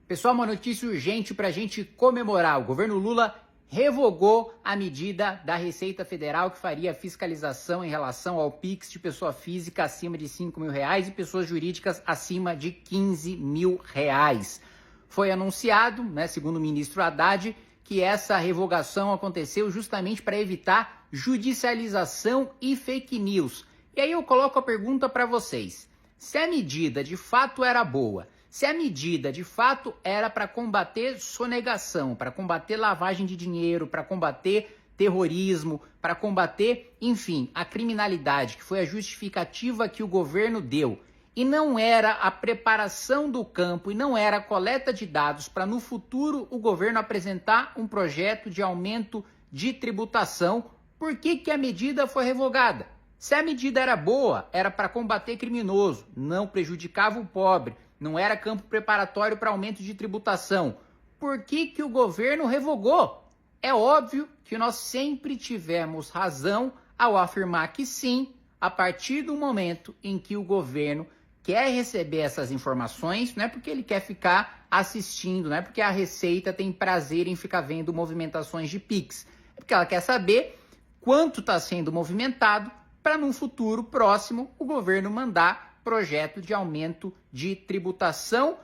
Pessoal, uma notícia urgente para a gente comemorar. O governo Lula revogou a medida da Receita Federal que faria fiscalização em relação ao Pix de pessoa física acima de R$ 5.000 e pessoas jurídicas acima de R$ 15.000. Foi anunciado, segundo o ministro Haddad, que essa revogação aconteceu justamente para evitar judicialização e fake news. E aí eu coloco a pergunta para vocês. Se a medida de fato era boa, se a medida de fato era para combater sonegação, para combater lavagem de dinheiro, para combater terrorismo, para combater, enfim, a criminalidade, que foi a justificativa que o governo deu, e não era a preparação do campo e não era a coleta de dados para no futuro o governo apresentar um projeto de aumento de tributação, por que a medida foi revogada? Se a medida era boa, era para combater criminoso, não prejudicava o pobre, não era campo preparatório para aumento de tributação. Por que o governo revogou? É óbvio que nós sempre tivemos razão ao afirmar que sim, a partir do momento em que o governo quer receber essas informações, não é porque ele quer ficar assistindo, não é porque a Receita tem prazer em ficar vendo movimentações de Pix, é porque ela quer saber quanto está sendo movimentado para num futuro próximo o governo mandar projeto de aumento de tributação,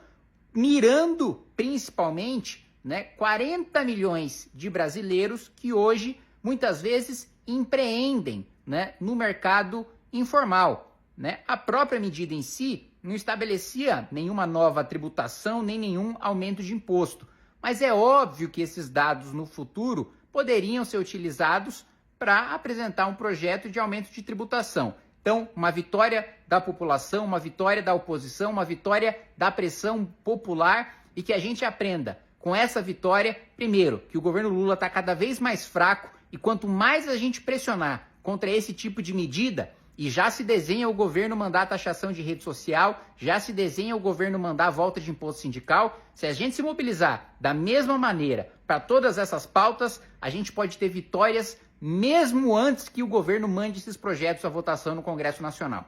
mirando principalmente 40 milhões de brasileiros que hoje muitas vezes empreendem no mercado informal. A própria medida em si não estabelecia nenhuma nova tributação nem nenhum aumento de imposto, mas é óbvio que esses dados no futuro poderiam ser utilizados para apresentar um projeto de aumento de tributação. Então, uma vitória da população, uma vitória da oposição, uma vitória da pressão popular e que a gente aprenda com essa vitória, primeiro, que o governo Lula está cada vez mais fraco e quanto mais a gente pressionar contra esse tipo de medida, e já se desenha o governo mandar taxação de rede social, já se desenha o governo mandar volta de imposto sindical, se a gente se mobilizar da mesma maneira para todas essas pautas, a gente pode ter vitórias mesmo antes que o governo mande esses projetos à votação no Congresso Nacional.